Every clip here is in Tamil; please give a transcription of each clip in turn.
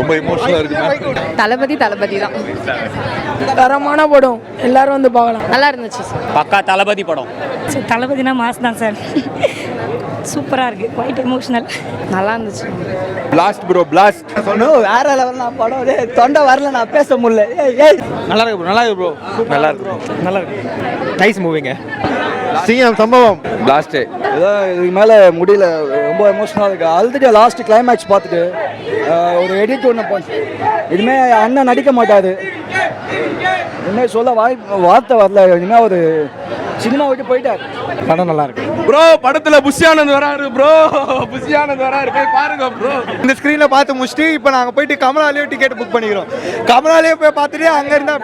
ரொம்ப எமோஷனலாக இருக்கு. தளபதி தான். தரமான படம், எல்லாரும் வந்து பார்க்கலாம். நல்லா இருந்துச்சு சார். பக்கா தளபதி படம். தளபதினா மாஸ் தான் சார். சூப்பராக இருக்குது, குவைட் எமோஷனல். நல்லா இருந்துச்சு. Blast bro, blast. வேற லெவல் நான் படம் தொண்டை வரல, நான் பேச முடியல. நல்லா இருக்கு ப்ரோ, நல்லா இருக்கு ப்ரோ, நல்லா இருக்கு ப்ரோ, நல்லா இருக்கு. நைஸ் மூவிங்க. சிஎம் சம்பவம் பிளாஸ்ட் ஏதோ இதுக்கு மேலே முடியல, ரொம்ப எமோஷனலாக இருக்குது. ஆல்ரெடி லாஸ்ட் கிளைமேக்ஸ் பார்த்துட்டு ஒரு எடிட் ஒன்று இனிமேல் அண்ணன் நடிக்க மாட்டாரு, இனிமேல் சொல்ல வார்த்தை வரல, இனிமேல் ஒரு சினிமா விட்டு போயிட்டார். படம் நல்லா இருக்கு ப்ரோ. படத்துல புஷியானந்த் வராரு ப்ரோ, புஷியானந்த் வராரு, போய் பாருங்க ப்ரோ. இந்த ஸ்க்ரீனில் பார்த்து முடிச்சுட்டு இப்போ நாங்கள் போயிட்டு கமலாலேயே டிக்கெட் புக் பண்ணிக்கிறோம். கமலாலேயே போய் பார்த்துட்டு அங்கே இருந்தால்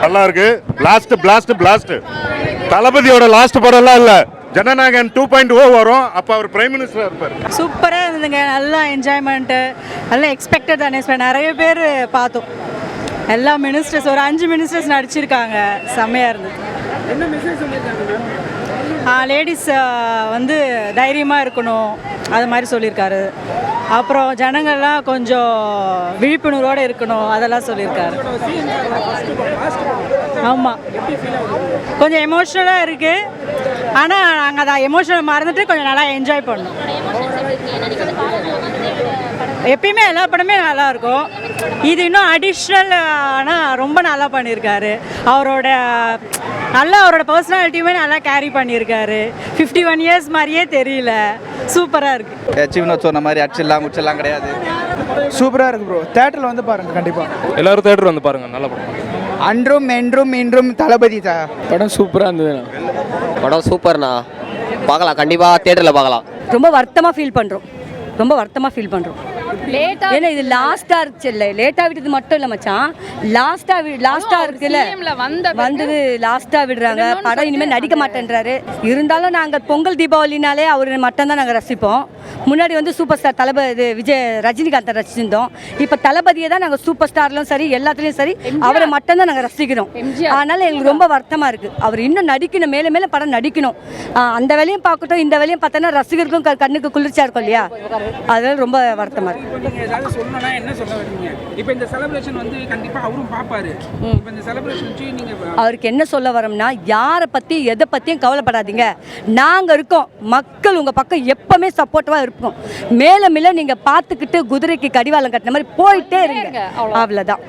நல்லா இருக்கு. பிளாஸ்ட் தளபதியோட லாஸ்ட் படம்லாம் இல்லை, ஜனநாயகன் 2.0 வரும், அப்போ அவர் பிரைம் மினிஸ்டர் இருப்பார். சூப்பராக இருந்ததுங்க, நல்லா என்ஜாய்மெண்ட்டு, நல்லா எக்ஸ்பெக்டட் தானே. நிறைய பேர் பார்த்தோம், எல்லா மினிஸ்டர்ஸ் ஒரு 5 மினிஸ்டர்ஸ் நடிச்சிருக்காங்க, செம்மையாக இருந்தது. என்ன மெசேஜ் சொல்லியிருக்காங்க? லேடிஸ் வந்து தைரியமாக இருக்கணும், அது மாதிரி சொல்லியிருக்காரு. அப்புறம் ஜனங்கள்லாம் கொஞ்சம் விழிப்புணர்வோடு இருக்கணும், அதெல்லாம் சொல்லியிருக்காரு. ஆமாம், கொஞ்சம் எமோஷ்னலாக இருக்குது, ஆனால் நாங்கள் அதை எமோஷனல் மறந்துட்டு கொஞ்சம் நல்லா என்ஜாய் பண்ணோம். எப்பயுமே எல்லா படமே நல்லாயிருக்கும், இது இன்னும் அடிஷ்னல். ஆனால் ரொம்ப நல்லா பண்ணியிருக்காரு. அவரோட பர்சனாலிட்டியுமே நல்லா கேரி பண்ணியிருக்காரு. 51 இயர்ஸ் மாதிரியே தெரியல, சூப்பராக இருக்குது. சிவனோத் சொன்ன மாதிரி அடிச்சிடலாம் குடிச்சிடலாம் கிடையாது. சூப்பராக இருக்கு ப்ரோ. தேட்டரில் வந்து பாருங்கள், கண்டிப்பாக எல்லாரும் தேட்டர் வந்து பாருங்க, நல்ல படம். அன்றும் என்றும் இன்றும் தளபதி சார். படம் சூப்பராக இருந்ததுண்ணா. படம் சூப்பர்ண்ணா, பார்க்கலாம், கண்டிப்பாக தேட்டரில் பார்க்கலாம். ரொம்ப வருத்தமாக ஃபீல் பண்ணுறோம், ஏன்னா இது லாஸ்டா இருந்துச்சு, லேட்டா விட்டது மட்டும் இல்ல மச்சான், லாஸ்டா இருக்குல்ல, வந்தது லாஸ்டா விடுறாங்க. படம் இனிமேல் நடிக்க மாட்டேன்றாரு. இருந்தாலும் நாங்க பொங்கல் தீபாவளினாலே அவரு மட்டும் தான் நாங்க ரசிப்போம். முன்னாடி வந்து சூப்பர் ஸ்டார் தளபதி விஜய் ரஜினிகாந்தை ரசிச்சிருந்தோம். இப்போ தளபதியை தான் நாங்கள் சூப்பர் ஸ்டார்லும் சரி எல்லாத்துலேயும் சரி அவரை மட்டும் தான் நாங்கள் ரசிக்கிறோம். அதனால எங்களுக்கு ரொம்ப வருத்தமாக இருக்குது. அவர் இன்னும் நடிக்கணும், மேலே மேலே படம் நடிக்கணும். அந்த வேலையும் பார்க்கட்டும், இந்த வேலையும் பார்த்தோன்னா ரசிகர்களுக்கும் கண்ணுக்கு குளிர்ச்சியாக இருக்கும் இல்லையா, அதனால ரொம்ப வருத்தமாக இருக்குது. அவருக்கு என்ன சொல்ல வரோம்னா, யாரை பற்றி எதை பற்றியும் கவலைப்படாதீங்க, நாங்கள் இருக்கோம், மக்கள் உங்கள் பக்கம் எப்பவுமே சப்போர்ட்டிவாக இருப்போம். மேல மேல நீங்க பார்த்துக்கிட்டு குதிரைக்கு கடிவாளம் கட்டின மாதிரி போயிட்டே இருங்க, அவ்வளோதான்.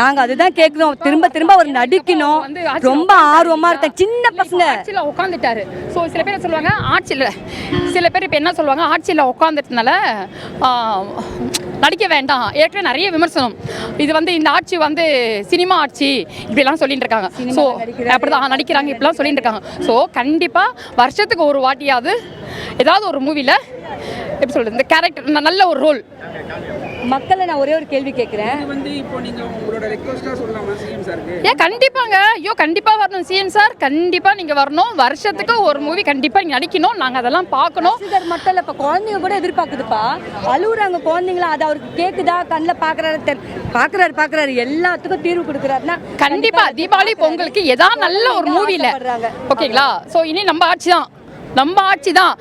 நாங்க அதுதான் கேட்குறோம், திரும்ப திரும்ப அவர் நடிக்கணும், ரொம்ப ஆர்வமா இருக்க. சின்ன பசங்க உட்காந்துட்டாரு. ஸோ சில பேர் சொல்லுவாங்க ஆட்சியில், சில பேர் இப்போ என்ன சொல்லுவாங்க, ஆட்சியில் உட்காந்துட்டனால நடிக்க வேண்டாம். ஏற்கனவே நிறைய விமர்சனம், இது வந்து இந்த ஆட்சி வந்து சினிமா ஆட்சி இப்படிலாம் சொல்லிட்டு இருக்காங்க. ஸோ அப்படிதான் நடிக்கிறாங்க இப்படிலாம் சொல்லிட்டு இருக்காங்க. ஸோ கண்டிப்பாக வருஷத்துக்கு ஒரு வாட்டியாவது ஏதாவது ஒரு மூவியில் எப்படி சொல்கிறது, இந்த கேரக்டர் நல்ல ஒரு ரோல். மக்களை நான் ஒரே ஒரு கேள்வி கேட்குறேன், ஏன் கண்டிப்பாங்க, ஐயோ கண்டிப்பாக வரணும் சிஎம் சார், கண்டிப்பாக நீங்கள் வரணும், வருஷத்துக்கு ஒரு மூவி கண்டிப்பாக நீங்கள் நடிக்கணும், நாங்கள் அதெல்லாம் பார்க்கணும். மட்டும் இல்லை, இப்போ குழந்தைங்க கூட எதிர்பார்க்குதுப்பா, அழுகுறாங்க குழந்தைங்களா, அது அவருக்கு கேட்குதா, கண்ணில் பார்க்குறாரு எல்லாத்துக்கும் தீர்வு கொடுக்குறாருன்னா கண்டிப்பாக தீபாவளி பொங்கலுக்கு ஏதாவது நல்ல ஒரு மூவியில் ஓகேங்களா. ஸோ இனி நம்ம ஆட்சி தான்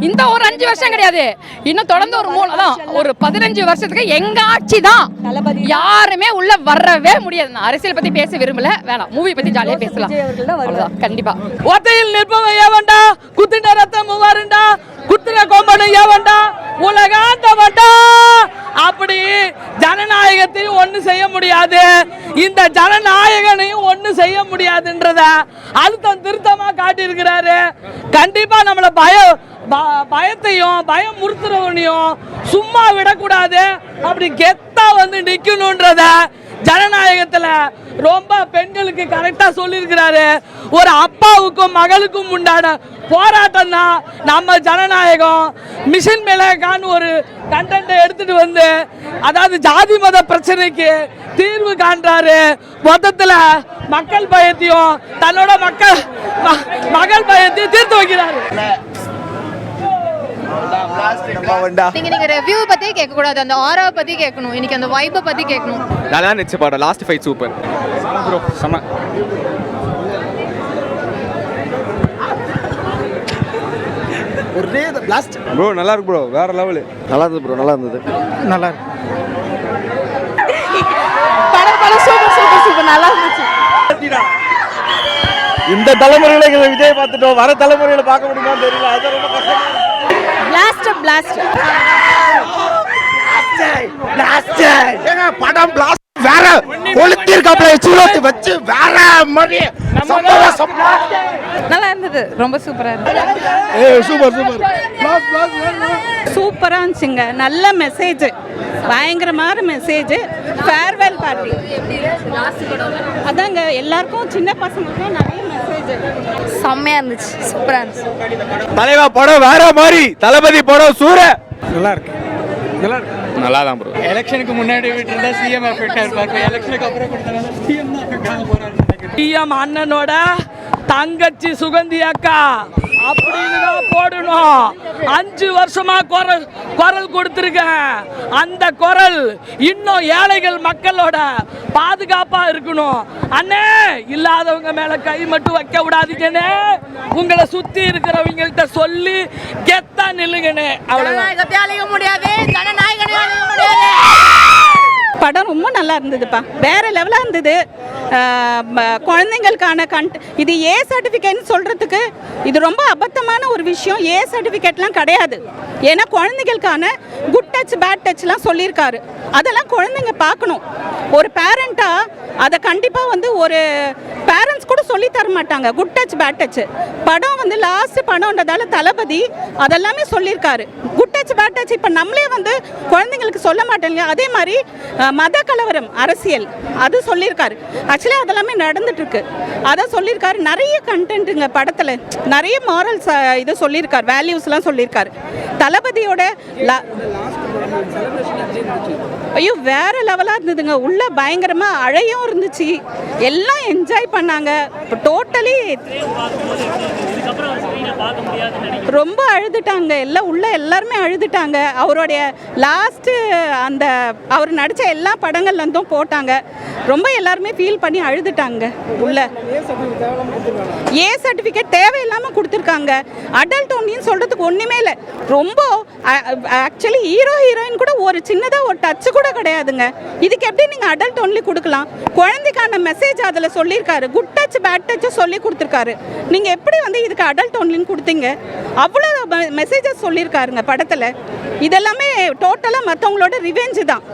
இந்த ஒரு 5 வருஷம் கிடையாது, இன்னும் தொடர்ந்து ஒரு 3 தான், ஒரு 15 வருஷத்துக்கு எங்க ஆட்சி தான். யாருமே உள்ள வரவே முடியாது. நான் அரசியல் பத்தி பேச விரும்பல, வேணாம், மூவி பத்தி ஜாலியா பேசலாம். கண்டிப்பா ஒத்தையில் நிற்பவன் ஏவண்டா, குத்தின ரத்தம் வருண்டா, குத்தின கொம்பனு ஏவண்டா, உலகாந்தவண்டா. அப்படி ஜனநாயகத்தையும் ஒண்ணு செய்ய முடியாது, இந்த ஜனநாயகனையும் ஒண்ணு செய்ய முடியாதுன்றத அழுத்தம் திருத்தமா காட்டியிருக்கிறாரு. கண்டிப்பா நம்மள பயத்தையும் பயமுறுத்துறவனையும் சும்மா விடக்கூடாது, அப்படி கெத்தா வந்து நிக்கணும்ன்றத ஜனநாயகத்துல ரொம்ப பெண்களுக்கு கரெக்டா சொல்லியிருக்கிறாரு. ஒரு அப்பாவுக்கும் மகளுக்கும் உண்டான போராட்டம் தான் நம்ம ஜனநாயகம். மிஷன் மேலகான்னு ஒரு கண்டென்ட்டை எடுத்துட்டு வந்து, அதாவது ஜாதி மத பிரச்சனைக்கு தீர்வு காண்றாரு. மொத்தத்துல மக்கள் பயத்தையும் தன்னோட மகள் பயத்தையும் தீர்த்து வைக்கிறாரு. நீங்க ரிவ்யூ பத்தி கேட்க கூடாது, அந்த ஆராவை பத்தி கேட்கணும், இன்னைக்கு அந்த வைபை பத்தி கேட்கணும். நல்லா இருந்துச்சு படம், லாஸ்ட் ஃபைட் சூப்பர் ப்ரோ, செம. ஒரே பிளாஸ்ட். ப்ரோ நல்லா இருக்கு ப்ரோ, வேற லெவலு. நல்லா இருந்தது ப்ரோ, நல்லா இருந்தது. நல்லா இருக்கு. சூப்பர் நல்லா இருந்துச்சு. இந்த தலைமுறையில விஜய் பார்த்துட்டோம், வர தலைமுறையில பார்க்க முடியுமா தெரியல. அது ரொம்ப கஷ்டம். படம் பிளாஸ்ட் வேற கொளுத்திருக்காப்ல சூரத் வச்சு வேற மாதிரி நல்லா இருந்தது, ரொம்ப சூப்பரா இருந்தது. Super super. சூப்பரா இருந்துச்சுங்க, நல்ல மெசேஜ், பயங்கரமான மெசேஜ். ஃபேர்வெல் பார்ட்டி அதாங்க, எல்லாருக்கும் சின்ன பசங்களுக்கும் நிறைய மெசேஜ். செம்மையா இருந்துச்சு, சூப்பரா இருந்துச்சு. தலைவா படம் வேற மாதிரி, தளபதி படம் சூர. நல்லா இருக்கு. நல்லா இருக்கு. நல்லா தான் ப்ரோ. எலெக்ஷனுக்கு முன்னாடி விட்டுருந்தா சிஎம் எஃபெக்டா இருப்பாரு. எலெக்ஷனுக்கு அப்புறம் கொடுத்தனால சிஎம் தான் எஃபெக்ட் ஆக போறாரு. பிஎம் அண்ணனோட தங்கச்சி சுகந்தி அக்கா அப்படின்னு தான் போடணும். 5 வருஷமா குரல் கொடுத்துருக்கேன். அந்த குரல் இன்னும் ஏழைகள் மக்களோட பாதுகாப்பா இருக்கணும். அண்ணே, இல்லாதவங்க மேல கை மட்டும் வைக்க விடாதீங்கன்னு உங்களை சுத்தி இருக்கிறவங்கள்ட்ட சொல்லி கெத்தா நில்லுங்கன்னு. அவ்வளவுதான். முடியாது, படம் ரொம்ப நல்லா இருந்ததுப்பா, வேற லெவலாக இருந்தது. குழந்தைங்களுக்கான இது ஏ சர்டிஃபிகேட்னு சொல்கிறதுக்கு இது ரொம்ப அபத்தமான ஒரு விஷயம். ஏ சர்டிஃபிகேட்லாம் கிடையாது. ஏன்னா குழந்தைகளுக்கான குட் டச் பேட் டச்லாம் சொல்லியிருக்காரு. அதெல்லாம் குழந்தைங்க பார்க்கணும். ஒரு பேரண்ட்டாக அதை கண்டிப்பாக வந்து ஒரு பேரண்ட்ஸ் கூட சொல்லி தர மாட்டாங்க, குட் டச் பேட் டச். படம் வந்து லாஸ்ட் படம்ன்றதால தளபதி அதெல்லாமே சொல்லியிருக்காரு. குட் டச் பேட் டச் இப்போ நம்மளே வந்து குழந்தைங்களுக்கு சொல்ல மாட்டேங்க. அதே மாதிரி மத கலவரம் அரசியல் அது சொல்லியிருக்காரு. ஆக்சுவலி அதெல்லாமே நடந்துட்டுருக்கு, அதை சொல்லியிருக்காரு. நிறைய கண்டென்ட்டுங்க படத்தில், நிறைய மாரல்ஸ் இது சொல்லியிருக்காரு, வேல்யூஸ்லாம் சொல்லியிருக்காரு. தளபதியோட ஐயோ வேற லெவலாக இருந்ததுங்க. உள்ள பயங்கரமாக அழையும் இருந்துச்சு, எல்லாம் என்ஜாய் பண்ணாங்க. இப்போ டோட்டலி ரொம்ப அழுதுட்டாங்க, எல்லாம் உள்ள எல்லாருமே அழுதுட்டாங்க. அவருடைய லாஸ்ட்டு அந்த அவர் நடித்த எல்லா படங்கள்லேருந்தும் போட்டாங்க. ரொம்ப எல்லாருமே ஃபீல் பண்ணி அழுதுட்டாங்க. உள்ள ஏ சர்டிஃபிகேட் தேவையில்லாமல் கொடுத்துருக்காங்க. அடல்ட் ஒன்றின்னு சொல்கிறதுக்கு ஒன்றுமே இல்லை. ரொம்ப ஆக்சுவலி ஹீரோயின் கூட ஒரு சின்னதாக ஒரு டச்சு கூட கிடையாதுங்க. இதுக்கு எப்படி நீங்கள் அடல்ட் ஒன்லி கொடுக்கலாம்? குழந்தைக்கான மெசேஜ் அதில் சொல்லியிருக்காரு, குட் டச் பேட் டச்சு சொல்லி கொடுத்துருக்காரு. நீங்கள் எப்படி வந்து இதுக்கு அடல்ட் ஒன்லின்னு கொடுத்தீங்க? அவ்வளோ மெசேஜஸ் சொல்லியிருக்காருங்க படத்தில். இதெல்லாமே டோட்டலாக மற்றவங்களோட ரிவெஞ்சு தான்.